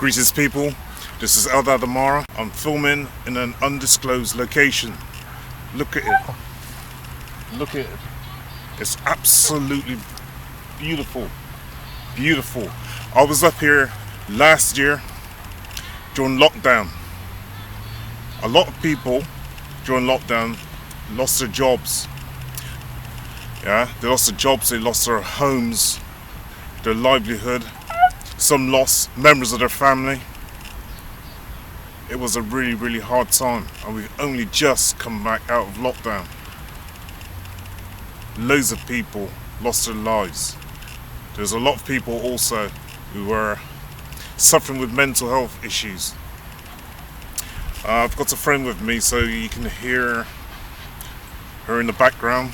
Greetings people, this is Eldad Amara. I'm filming in an undisclosed location. Look at it. Look at it. It's absolutely beautiful. Beautiful. I was up here last year during lockdown. A lot of people during lockdown lost their jobs. Yeah, they lost their jobs, they lost their homes, their livelihood. Some lost members of their family. It was a really, really hard time, and we've only just come back out of lockdown. Loads of people lost their lives. There's a lot of people also who were suffering with mental health issues. I've got a friend with me, so you can hear her in the background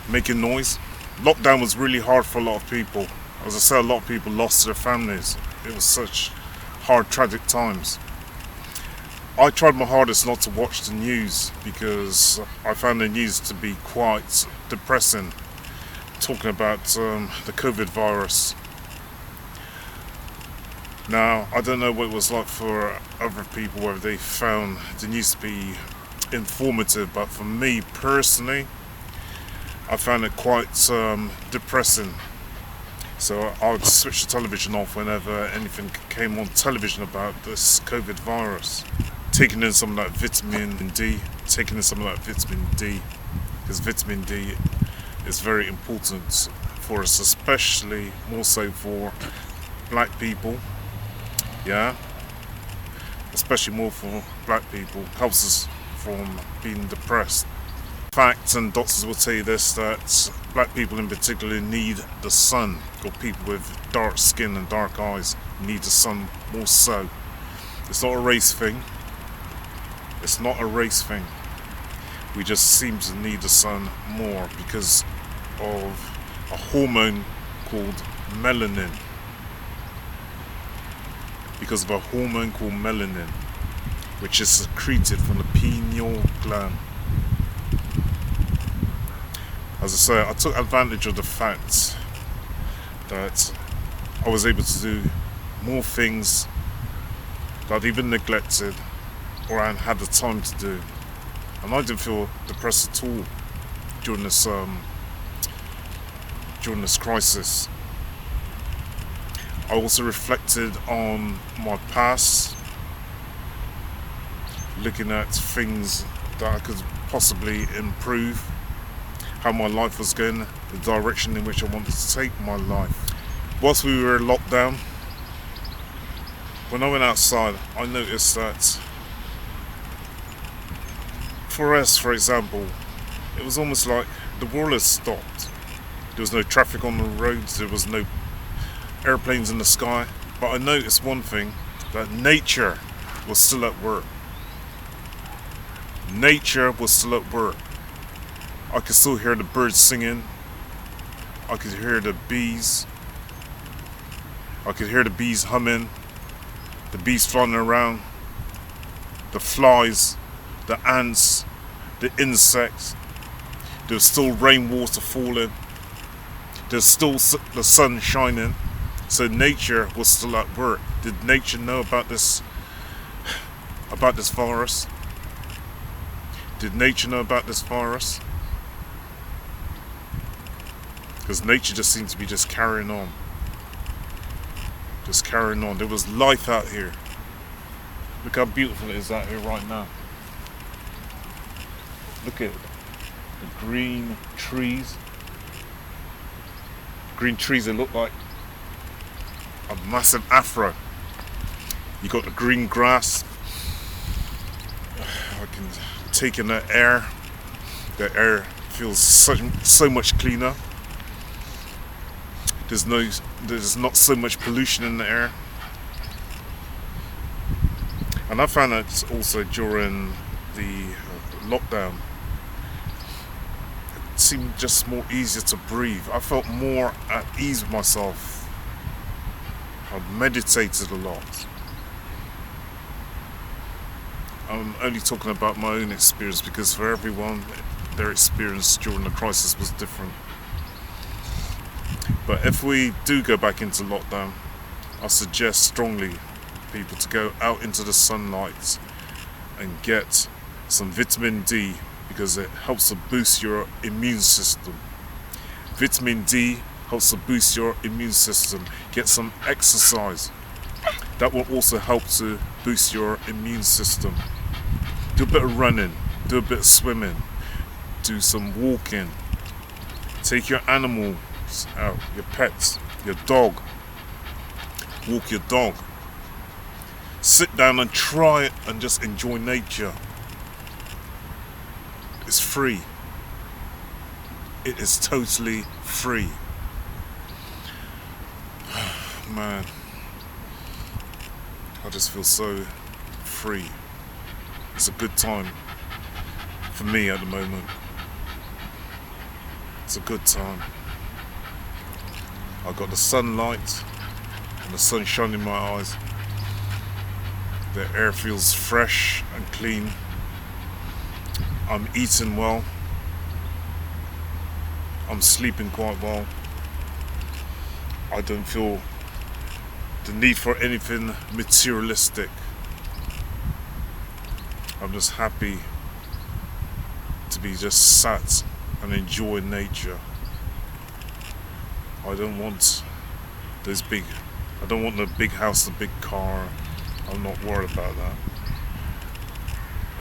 making noise. Lockdown was really hard for a lot of people. As I said, a lot of people lost their families. It was such hard, tragic times. I tried my hardest not to watch the news because I found the news to be quite depressing, talking about the COVID virus. Now, I don't know what it was like for other people, whether they found the news to be informative, but for me personally, I found it quite depressing. So I would switch the television off whenever anything came on television about this COVID virus. Taking in some of that vitamin D, because vitamin D is very important for us, especially more so for black people. Yeah, especially more for black people. Helps us from being depressed. Facts and doctors will tell you this, that black people in particular need the sun, or people with dark skin and dark eyes need the sun more so. It's not a race thing. It's not a race thing. We just seem to need the sun more because of a hormone called melanin. Because of a hormone called melanin, which is secreted from the pineal gland. As I say, I took advantage of the fact that I was able to do more things that I'd even neglected or I hadn't had the time to do. And I didn't feel depressed at all during this crisis. I also reflected on my past, looking at things that I could possibly improve, how my life was going, the direction in which I wanted to take my life. Whilst we were locked down, when I went outside, I noticed that for us, for example, it was almost like the world had stopped. There was no traffic on the roads, there was no airplanes in the sky, but I noticed one thing, that nature was still at work. Nature was still at work. I could still hear the birds singing. I could hear the bees. I could hear the bees humming. The bees flying around. The flies, the ants, the insects. There's still rainwater falling. There's still the sun shining. So nature was still at work. Did nature know about this virus? Did nature know about this virus? Because nature just seemed to be just carrying on. Just carrying on. There was life out here. Look how beautiful it is out here right now. Look at the green trees. Green trees, they look like a massive afro. You got the green grass. I can take in the air. The air feels so much cleaner. There's not so much pollution in the air. And I found that also during the lockdown, it seemed just more easier to breathe. I felt more at ease with myself. I meditated a lot. I'm only talking about my own experience because for everyone, their experience during the crisis was different. But if we do go back into lockdown, I suggest strongly people to go out into the sunlight and get some vitamin D, because it helps to boost your immune system. Vitamin D helps to boost your immune system. Get some exercise. That will also help to boost your immune system. Do a bit of running, do a bit of swimming, do some walking. Take your animals out, your pets, your dog. Walk your dog. Sit down and try it and just enjoy nature. It's free. It is totally free. Man, I just feel so free. It's a good time for me at the moment. It's a good time. I've got the sunlight and the sunshine in my eyes. The air feels fresh and clean. I'm eating well. I'm sleeping quite well. I don't feel the need for anything materialistic. I'm just happy to be just sat and enjoy nature. I don't want the big house, the big car. I'm not worried about that.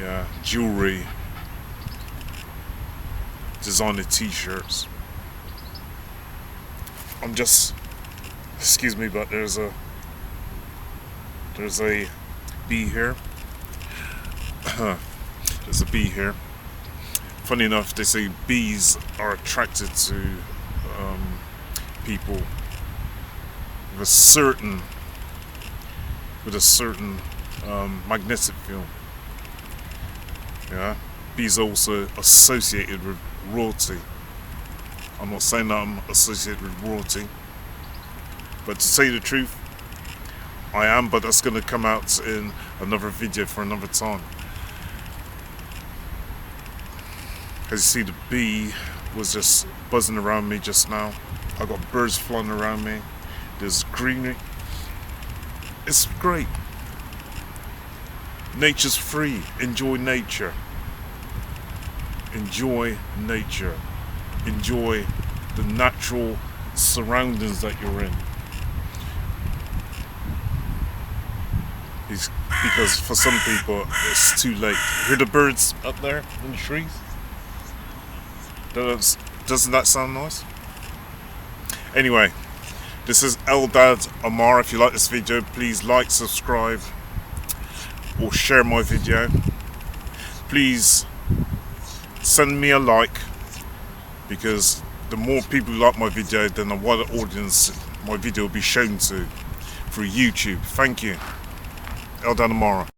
Yeah, jewelry, designer t-shirts. I'm just, excuse me, but there's a bee here. There's a bee here. Funny enough, they say bees are attracted to people with a certain magnetic field. Yeah, bees are also associated with royalty. I'm not saying that I'm associated with royalty, but to tell you the truth, I am, but that's going to come out in another video for another time. As you see, the bee was just buzzing around me just now. I got birds flying around me. There's greenery. It's great. Nature's free. Enjoy nature. Enjoy nature. Enjoy the natural surroundings that you're in. Because for some people, it's too late. Hear the birds up there in the trees? Doesn't that sound nice? Anyway, this is Eldad Amara. If you like this video, please like, subscribe, or share my video. Please send me a like, because the more people like my video, then the wider audience my video will be shown to through YouTube. Thank you. Eldad Amara.